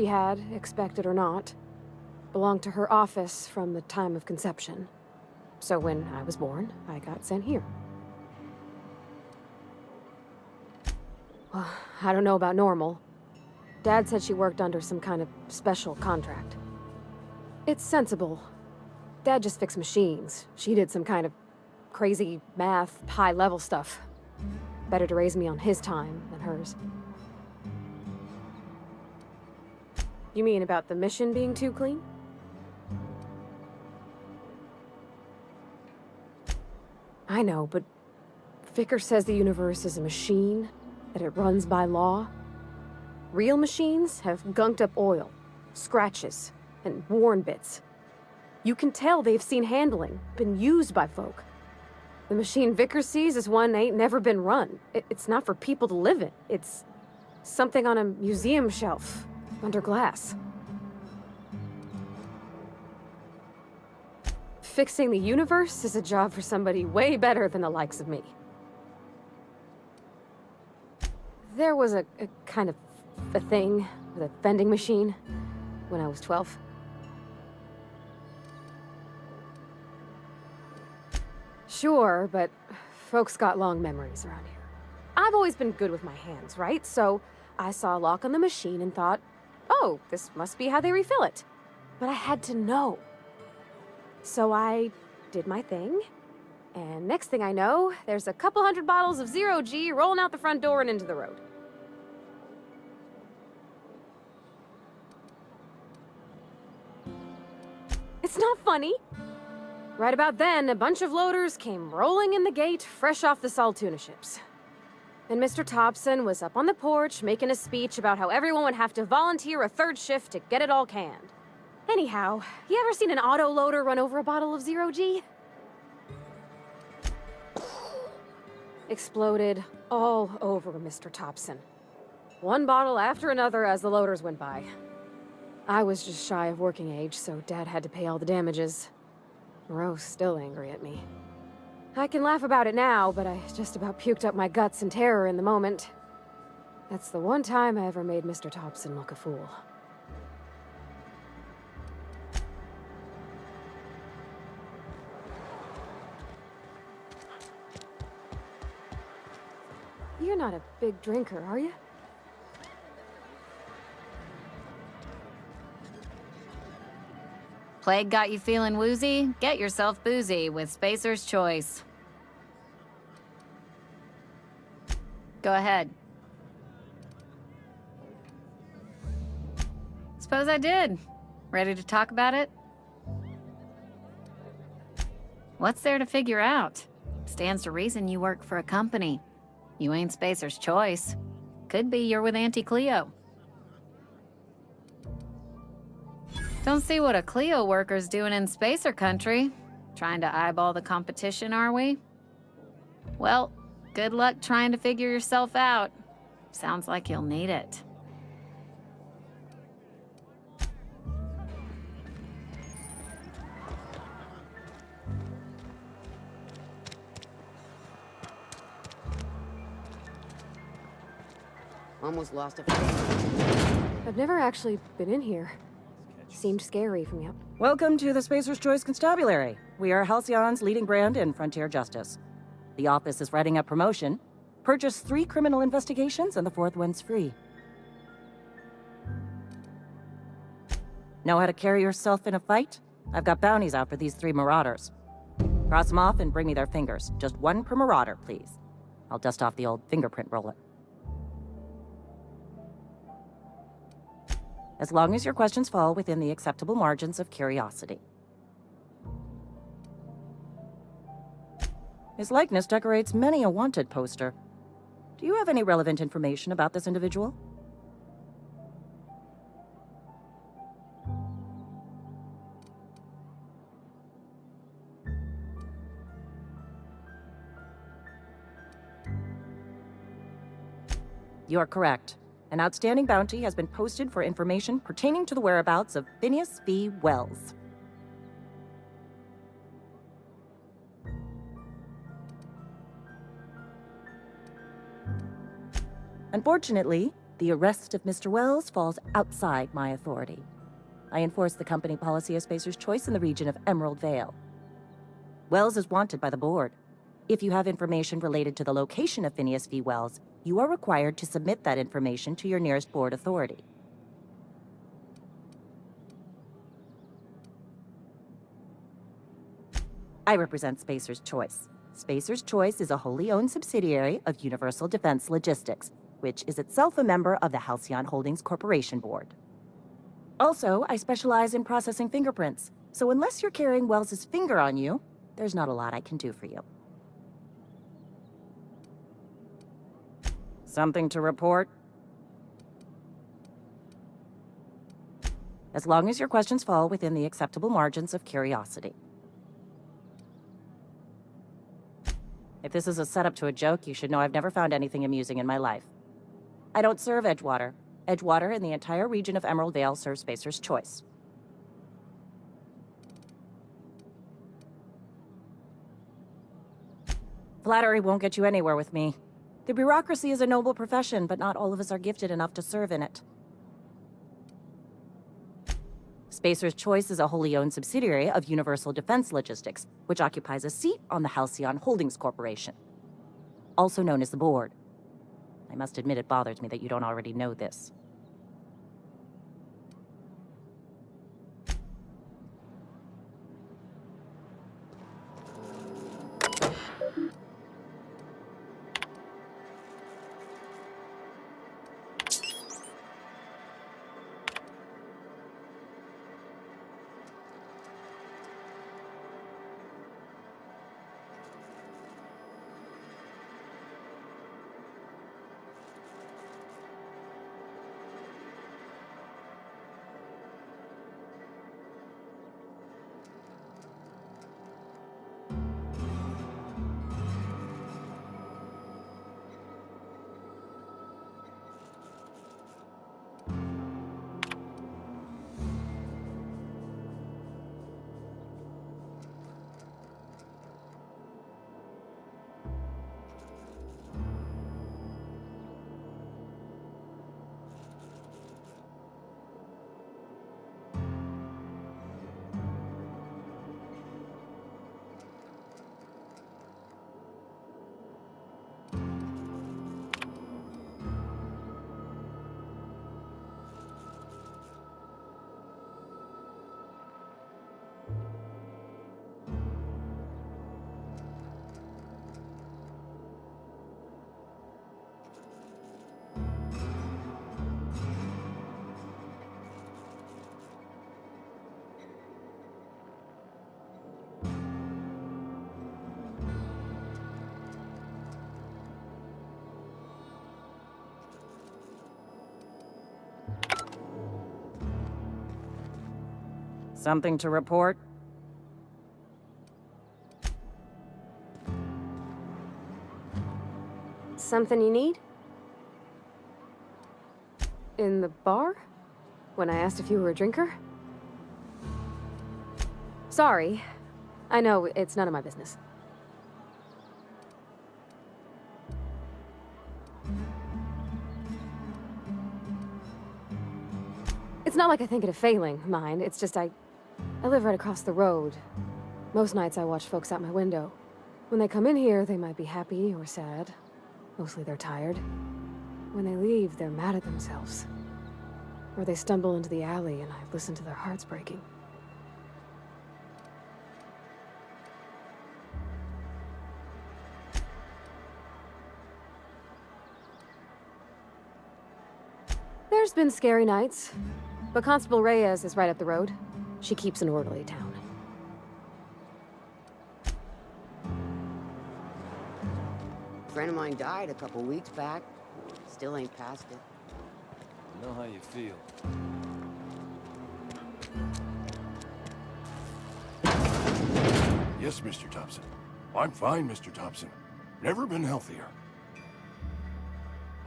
had, expected or not, belonged to her office from the time of conception. So when I was born, I got sent here. Well, I don't know about normal. Dad said she worked under some kind of special contract. It's sensible. Dad just fixed machines. She did some kind of crazy math, high-level stuff. Better to raise me on his time than hers. You mean about the mission being too clean? I know, but Vicker says the universe is a machine, that it runs by law. Real machines have gunked up oil, scratches, and worn bits. You can tell they've seen handling, been used by folk. The machine Vicker sees is one ain't never been run. It's not for people to live in. It's something on a museum shelf, under glass. Fixing the universe is a job for somebody way better than the likes of me. There was a kind of a thing with a vending machine when I was 12. Sure, but folks got long memories around here. I've always been good with my hands, right? So I saw a lock on the machine and thought, oh, this must be how they refill it. But I had to know. So I did my thing, and next thing I know, there's a couple hundred bottles of 0G rolling out the front door and into the road. It's not funny. Right about then, a bunch of loaders came rolling in the gate, fresh off the Saltuna ships. And Mr. Thompson was up on the porch making a speech about how everyone would have to volunteer a third shift to get it all canned. Anyhow, you ever seen an auto loader run over a bottle of 0G? Exploded all over Mr. Thompson. One bottle after another as the loaders went by. I was just shy of working age, so Dad had to pay all the damages. Moreau's still angry at me. I can laugh about it now, but I just about puked up my guts in terror in the moment. That's the one time I ever made Mr. Thompson look a fool. You're not a big drinker, are you? Plague got you feeling woozy? Get yourself boozy with Spacer's Choice. Go ahead. Suppose I did. Ready to talk about it? What's there to figure out? Stands to reason you work for a company. You ain't Spacer's Choice. Could be you're with Auntie Cleo. Don't see what a Cleo worker's doing in Spacer country. Trying to eyeball the competition, are we? Well, good luck trying to figure yourself out. Sounds like you'll need it. Almost lost a... I've never actually been in here. Seemed scary from the up. Welcome to the Spacer's Choice Constabulary. We are Halcyon's leading brand in frontier justice. The office is writing up promotion. Purchase 3 criminal investigations and the 4th one's free. Know how to carry yourself in a fight? I've got bounties out for these 3 marauders. Cross them off and bring me their fingers. Just 1 per marauder, please. I'll dust off the old fingerprint roller. As long as your questions fall within the acceptable margins of curiosity. His likeness decorates many a wanted poster. Do you have any relevant information about this individual? You are correct. An outstanding bounty has been posted for information pertaining to the whereabouts of Phineas V. Wells. Unfortunately, The arrest of Mr. Wells falls outside my authority. I enforce the company policy of Spacer's Choice in the region of Emerald Vale. Wells is wanted by the board. If you have information related to the location of Phineas V. Wells, you are required to submit that information to your nearest board authority. I represent Spacer's Choice. Spacer's Choice is a wholly owned subsidiary of Universal Defense Logistics, which is itself a member of the Halcyon Holdings Corporation Board. Also, I specialize in processing fingerprints, so unless you're carrying Wells's finger on you, there's not a lot I can do for you. Something to report? As long as your questions fall within the acceptable margins of curiosity. If this is a setup to a joke, you should know I've never found anything amusing in my life. I don't serve Edgewater. Edgewater and the entire region of Emerald Vale serve Spacer's Choice. Flattery won't get you anywhere with me. The bureaucracy is a noble profession, but not all of us are gifted enough to serve in it. Spacer's Choice is a wholly owned subsidiary of Universal Defense Logistics, which occupies a seat on the Halcyon Holdings Corporation, also known as the Board. I must admit it bothers me that you don't already know this. Something to report? Something you need? In the bar? When I asked if you were a drinker? Sorry. I know, it's none of my business. It's not like I think it a failing, mind. It's just I live right across the road. Most nights I watch folks out my window. When they come in here, they might be happy or sad. Mostly they're tired. When they leave, they're mad at themselves. Or they stumble into the alley and I listen to their hearts breaking. There's been scary nights, but Constable Reyes is right up the road. She keeps an orderly town. A friend of mine died a couple weeks back. Still ain't past it. I know how you feel. Yes, Mr. Thompson. I'm fine, Mr. Thompson. Never been healthier.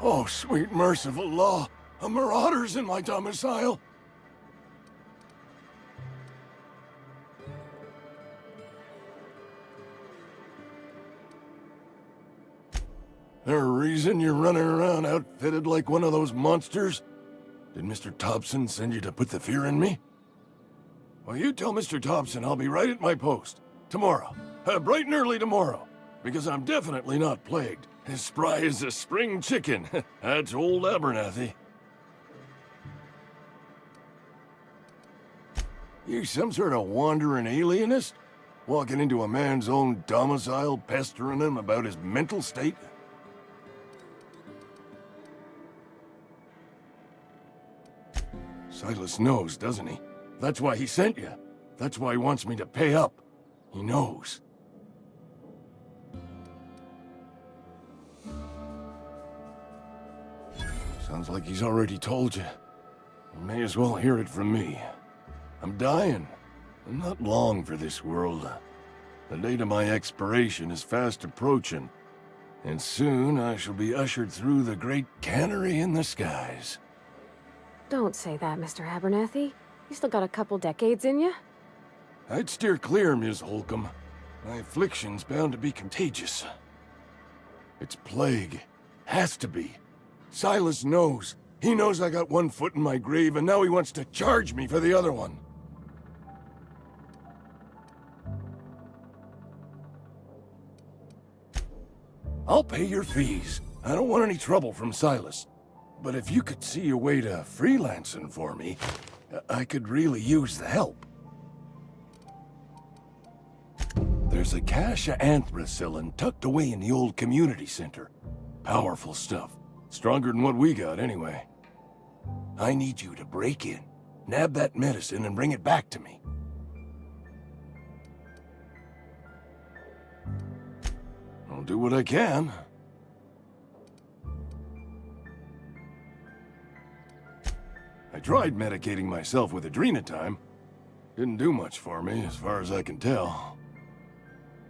Oh, sweet merciful law! A marauder's in my domicile! They're reason you're running around outfitted like one of those monsters? Did Mr. Thompson send you to put the fear in me? Well, you tell Mr. Thompson I'll be right at my post. Tomorrow. Bright and early tomorrow. Because I'm definitely not plagued. As spry as a spring chicken. That's old Abernathy. You some sort of wandering alienist? Walking into a man's own domicile, pestering him about his mental state? Silas knows, doesn't he? That's why he sent you. That's why he wants me to pay up. He knows. Sounds like he's already told you. You may as well hear it from me. I'm dying. I'm not long for this world. The date of my expiration is fast approaching, and soon I shall be ushered through the great cannery in the skies. Don't say that, Mr. Abernathy. You still got a couple decades in you. I'd steer clear, Ms. Holcomb. My affliction's bound to be contagious. It's plague. Has to be. Silas knows. He knows I got one foot in my grave, and now he wants to charge me for the other one. I'll pay your fees. I don't want any trouble from Silas. But if you could see your way to freelancing for me, I could really use the help. There's a cache of anthracillin tucked away in the old community center. Powerful stuff. Stronger than what we got, anyway. I need you to break in, nab that medicine, and bring it back to me. I'll do what I can. I tried medicating myself with adrenatime. Didn't do much for me, as far as I can tell.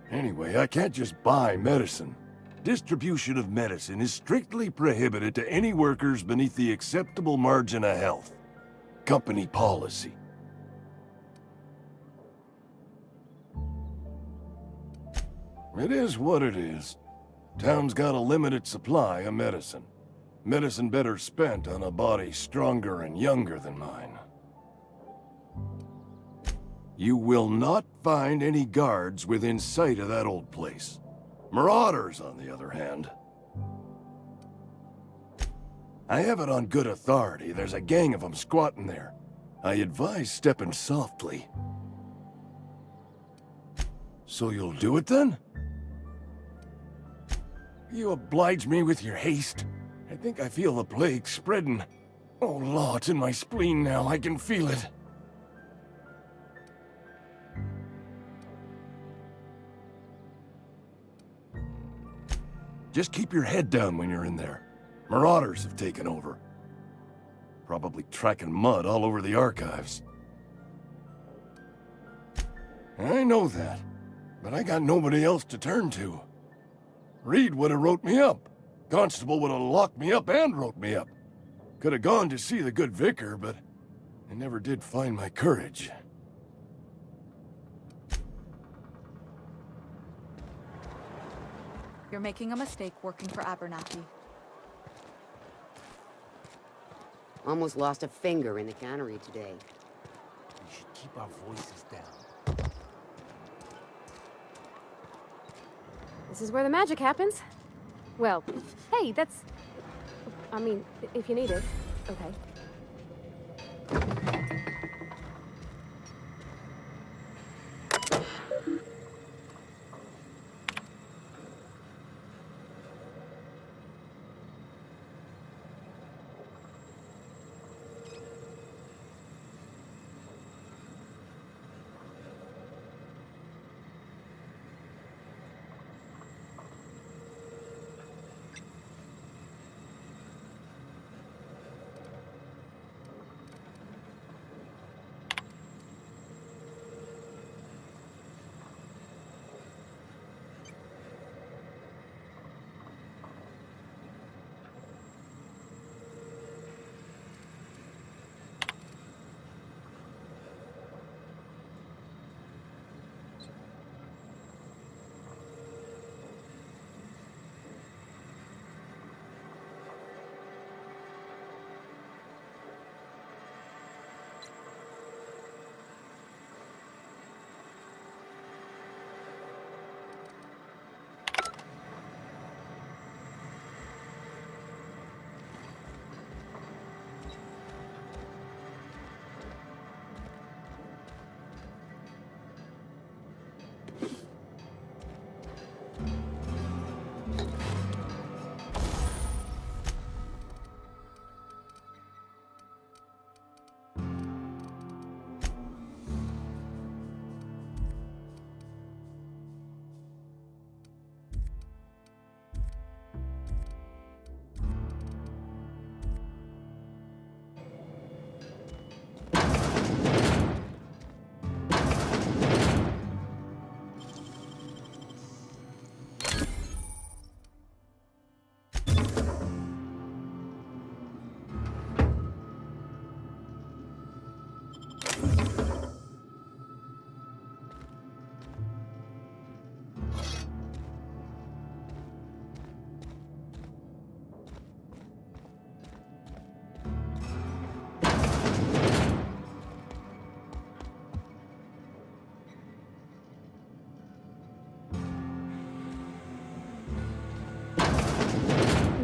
Anyway, I can't just buy medicine. Distribution of medicine is strictly prohibited to any workers beneath the acceptable margin of health. Company policy. It is what it is. Town's got a limited supply of medicine. Medicine better spent on a body stronger and younger than mine. You will not find any guards within sight of that old place. Marauders, on the other hand. I have it on good authority. There's a gang of them squatting there. I advise stepping softly. So you'll do it then? You oblige me with your haste. I think I feel the plague spreading. Oh, Law, it's in my spleen now. I can feel it. Just keep your head down when you're in there. Marauders have taken over. Probably tracking mud all over the archives. I know that, but I got nobody else to turn to. Reed would have wrote me up. Constable would have locked me up and wrote me up. Could have gone to see the good vicar, but I never did find my courage. You're making a mistake working for Abernathy. Almost lost a finger in the cannery today. We should keep our voices down. This is where the magic happens. Well, hey, that's... I mean, if you need it. Okay.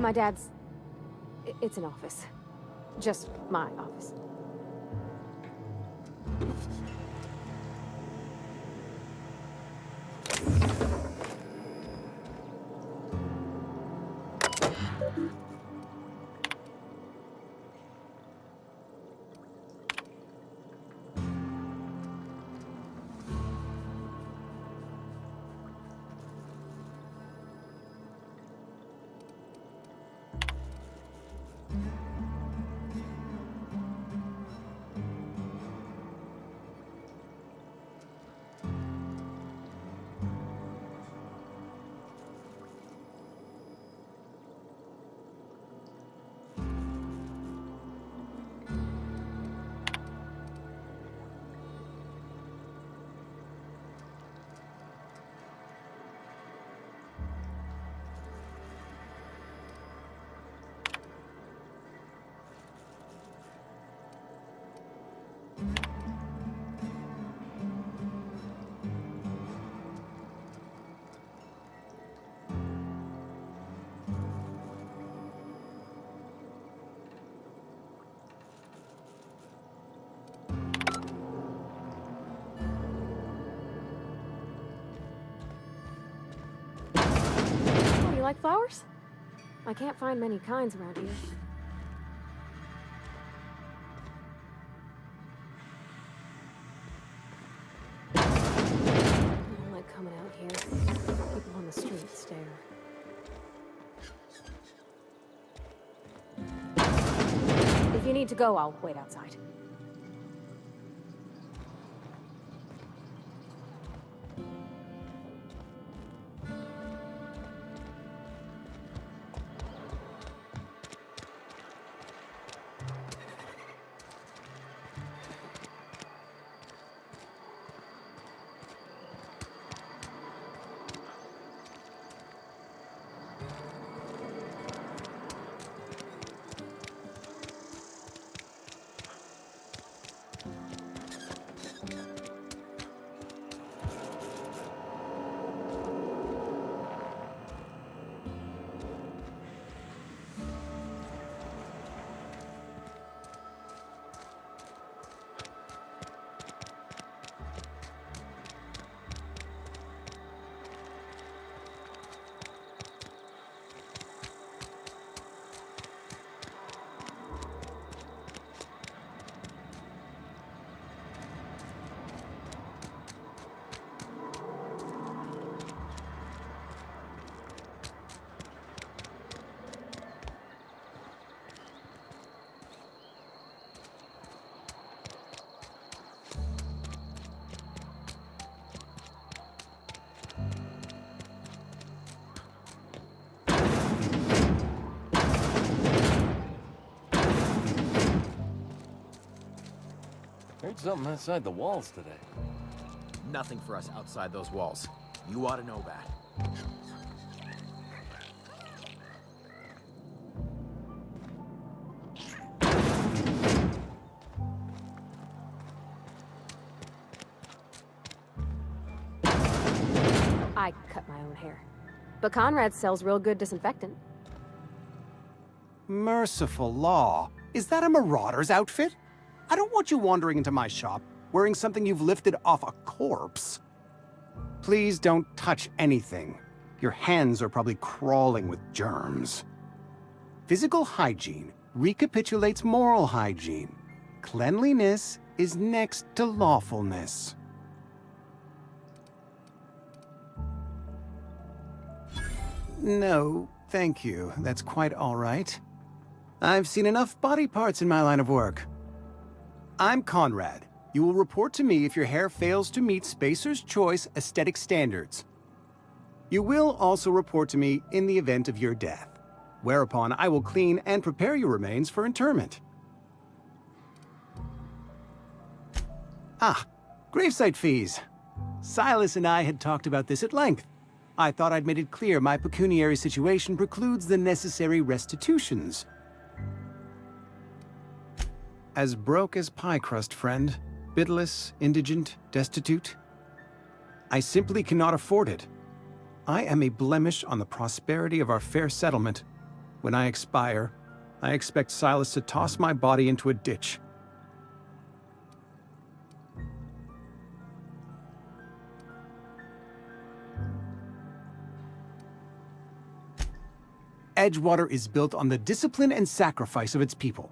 My dad's... It's an office. Just my office. You like flowers? I can't find many kinds around here. I don't like coming out here. People on the street stare. If you need to go, I'll wait outside. Heard something outside the walls today. Nothing for us outside those walls. You ought to know that. I cut my own hair. But Conrad sells real good disinfectant. Merciful law. Is that a marauder's outfit? I don't want you wandering into my shop wearing something you've lifted off a corpse. Please don't touch anything. Your hands are probably crawling with germs. Physical hygiene recapitulates moral hygiene. Cleanliness is next to lawfulness. No, thank you. That's quite all right. I've seen enough body parts in my line of work. I'm Conrad. You will report to me if your hair fails to meet Spacer's Choice aesthetic standards. You will also report to me in the event of your death, whereupon I will clean and prepare your remains for interment. Ah, gravesite fees. Silas and I had talked about this at length. I thought I'd made it clear my pecuniary situation precludes the necessary restitutions. As broke as pie crust, friend. Bidless, indigent, destitute. I simply cannot afford it. I am a blemish on the prosperity of our fair settlement, When I expire, I expect Silas to toss my body into a ditch. Edgewater is built on the discipline and sacrifice of its people.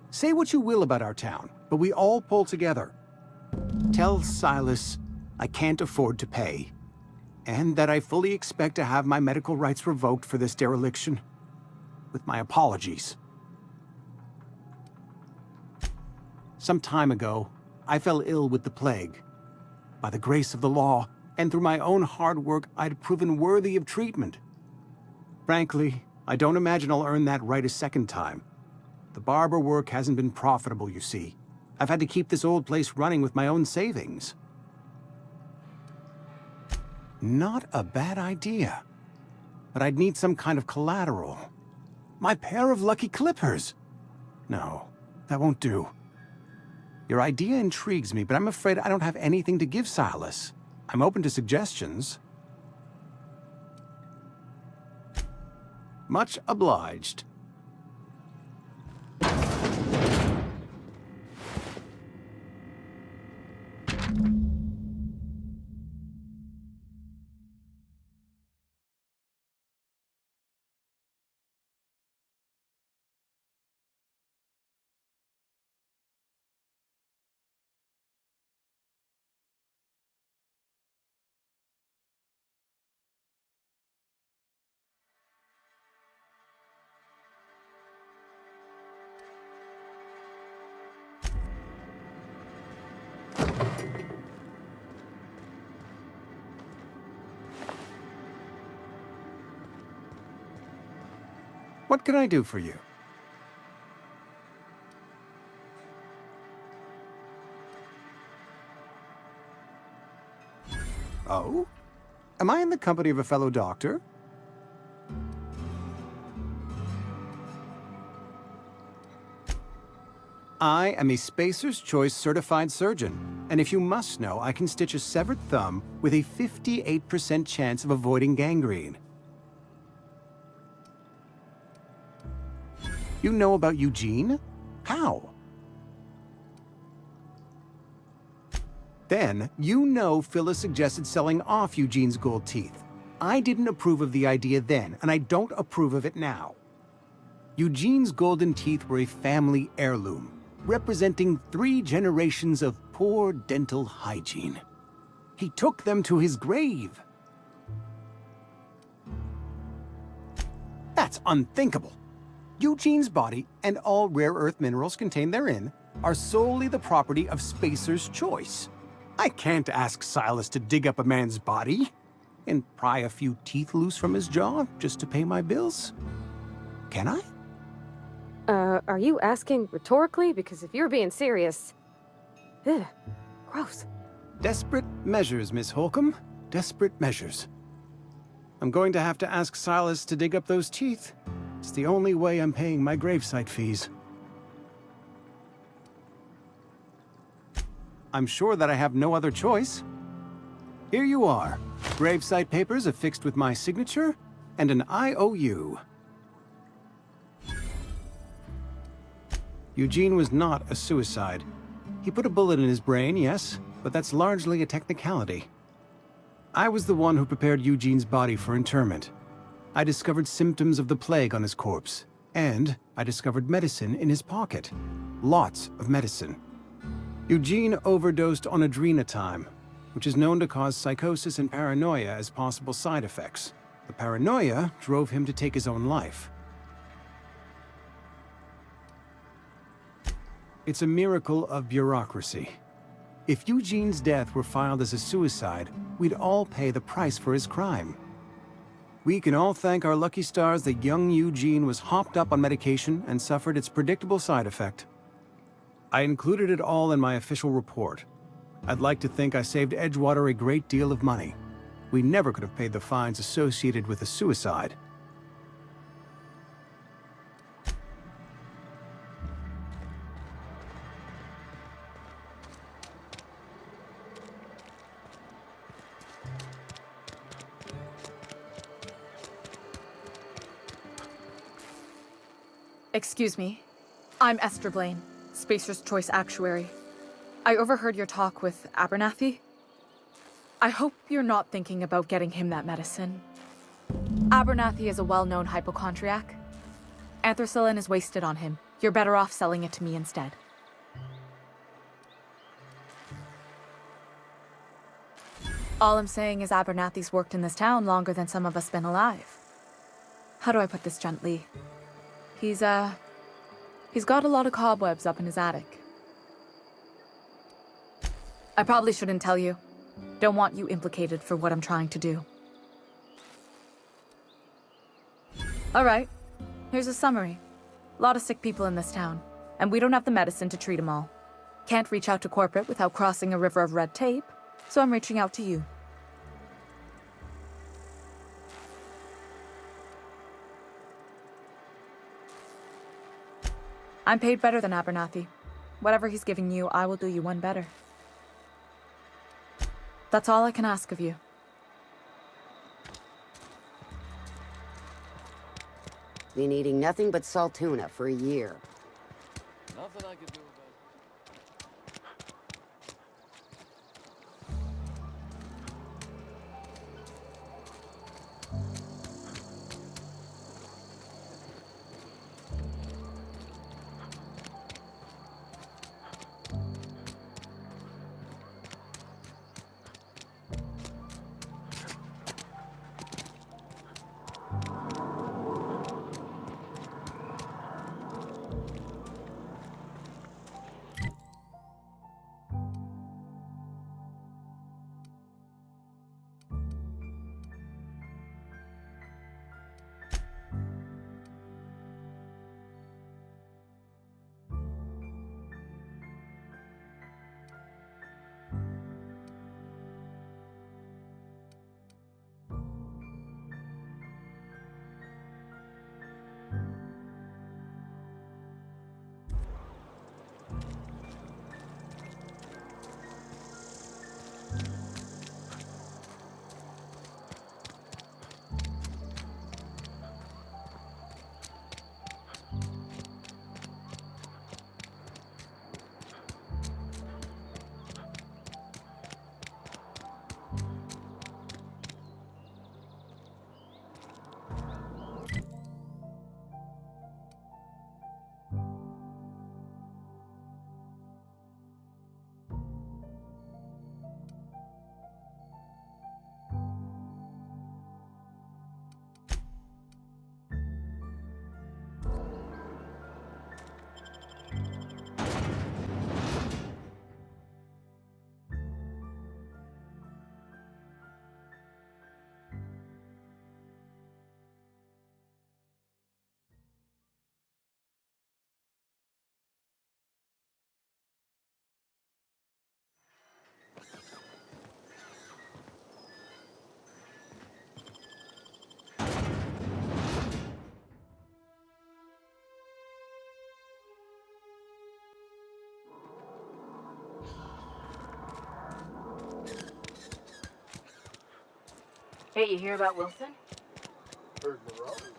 Say what you will about our town, but we all pull together. Tell Silas I can't afford to pay, and that I fully expect to have my medical rights revoked for this dereliction. With my apologies. Some time ago, I fell ill with the plague. By the grace of the law, and through my own hard work, I'd proven worthy of treatment. Frankly, I don't imagine I'll earn that right a second time. The barber work hasn't been profitable, you see. I've had to keep this old place running with my own savings. Not a bad idea. But I'd need some kind of collateral. My pair of lucky clippers! No, that won't do. Your idea intrigues me, but I'm afraid I don't have anything to give Silas. I'm open to suggestions. Much obliged. What can I do for you? Oh? Am I in the company of a fellow doctor? I am a Spacer's Choice certified surgeon, and if you must know, I can stitch a severed thumb with a 58% chance of avoiding gangrene. You know about Eugene? How? Then, you know Phyllis suggested selling off Eugene's gold teeth. I didn't approve of the idea then, and I don't approve of it now. Eugene's golden teeth were a family heirloom, representing 3 generations of poor dental hygiene. He took them to his grave. That's unthinkable. Eugene's body and all rare earth minerals contained therein are solely the property of Spacer's Choice. I can't ask Silas to dig up a man's body and pry a few teeth loose from his jaw just to pay my bills. Can I? Are you asking rhetorically? Because if you're being serious... Ugh, gross. Desperate measures, Miss Holcomb. Desperate measures. I'm going to have to ask Silas to dig up those teeth. It's the only way I'm paying my gravesite fees. I'm sure that I have no other choice. Here you are. Gravesite papers affixed with my signature and an IOU. Eugene was not a suicide. He put a bullet in his brain, yes, but that's largely a technicality. I was the one who prepared Eugene's body for interment. I discovered symptoms of the plague on his corpse, and I discovered medicine in his pocket. Lots of medicine. Eugene overdosed on adrenatime, which is known to cause psychosis and paranoia as possible side effects. The paranoia drove him to take his own life. It's a miracle of bureaucracy. If Eugene's death were filed as a suicide, we'd all pay the price for his crime. We can all thank our lucky stars that young Eugene was hopped up on medication and suffered its predictable side effect. I included it all in my official report. I'd like to think I saved Edgewater a great deal of money. We never could have paid the fines associated with a suicide. Excuse me. I'm Esther Blaine, Spacer's Choice Actuary. I overheard your talk with Abernathy. I hope you're not thinking about getting him that medicine. Abernathy is a well-known hypochondriac. Anthracillin is wasted on him. You're better off selling it to me instead. All I'm saying is Abernathy's worked in this town longer than some of us been alive. How do I put this gently? He's got a lot of cobwebs up in his attic. I probably shouldn't tell you. Don't want you implicated for what I'm trying to do. All right, here's a summary. A lot of sick people in this town, and we don't have the medicine to treat them all. Can't reach out to corporate without crossing a river of red tape, so I'm reaching out to you. I'm paid better than Abernathy. Whatever he's giving you, I will do you one better. That's all I can ask of you. Been eating nothing but salt tuna for a year. Nothing I could do about it. Hey, you hear about Wilson? Heard Marauders.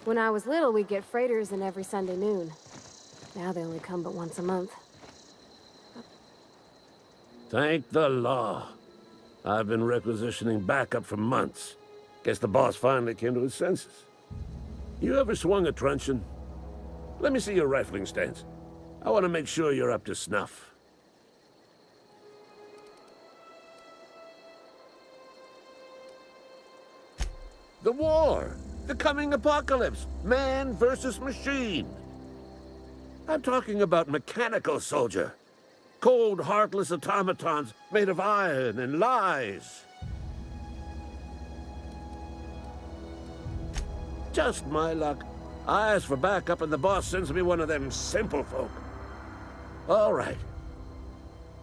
When I was little, we'd get freighters in every Sunday noon. Now they only come but once a month. Thank the law. I've been requisitioning backup for months. Guess the boss finally came to his senses. You ever swung a truncheon? Let me see your rifling stance. I want to make sure you're up to snuff. The war! The coming apocalypse! Man versus machine! I'm talking about mechanical soldier. Cold, heartless automatons made of iron and lies. Just my luck. I ask for backup and the boss sends me one of them simple folk. All right.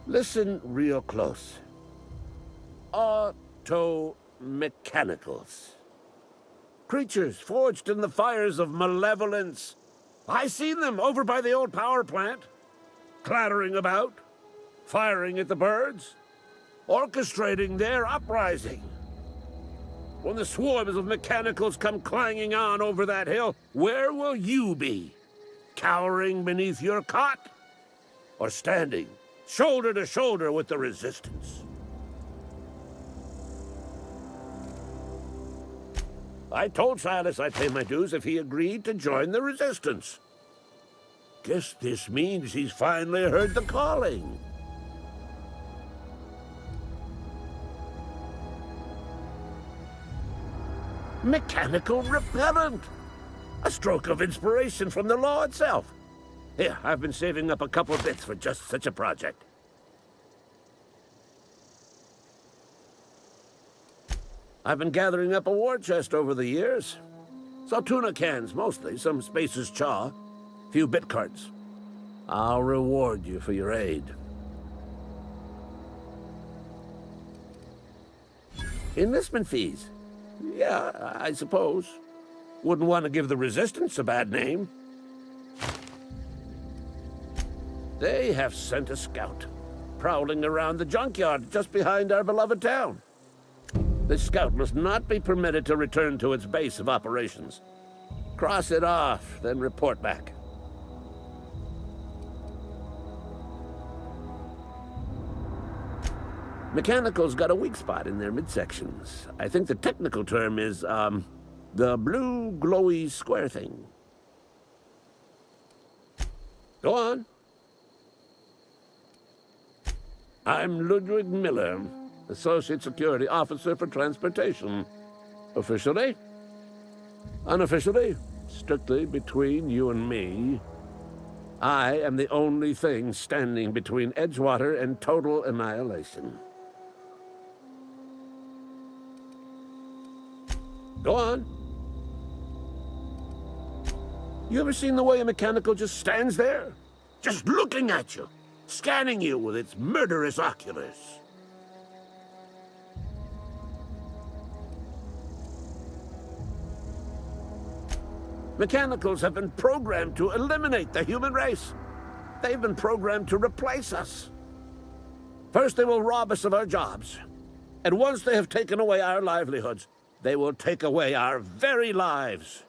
Listen real close. Auto-mechanicals. Creatures forged in the fires of malevolence. I seen them over by the old power plant, clattering about, firing at the birds, orchestrating their uprising. When the swarms of mechanicals come clanging on over that hill, where will you be? Cowering beneath your cot? Or standing shoulder to shoulder with the resistance? I told Silas I'd pay my dues if he agreed to join the resistance. Guess this means he's finally heard the calling. Mechanical repellent! A stroke of inspiration from the law itself. Here, I've been saving up a couple bits for just such a project. I've been gathering up a war chest over the years. Saltuna cans, mostly, some Spacer's chaw, few bit carts. I'll reward you for your aid. Enlistment fees. Yeah, I suppose. Wouldn't want to give the Resistance a bad name. They have sent a scout, prowling around the junkyard just behind our beloved town. This scout must not be permitted to return to its base of operations. Cross it off, then report back. Mechanical's got a weak spot in their midsections. I think the technical term is, the blue glowy square thing. Go on. I'm Ludwig Miller, Associate Security Officer for Transportation. Officially? Unofficially? Strictly between you and me. I am the only thing standing between Edgewater and total annihilation. Go on. You ever seen the way a mechanical just stands there? Just looking at you, scanning you with its murderous oculars. Mechanicals have been programmed to eliminate the human race. They've been programmed to replace us. First, they will rob us of our jobs. And once they have taken away our livelihoods, they will take away our very lives.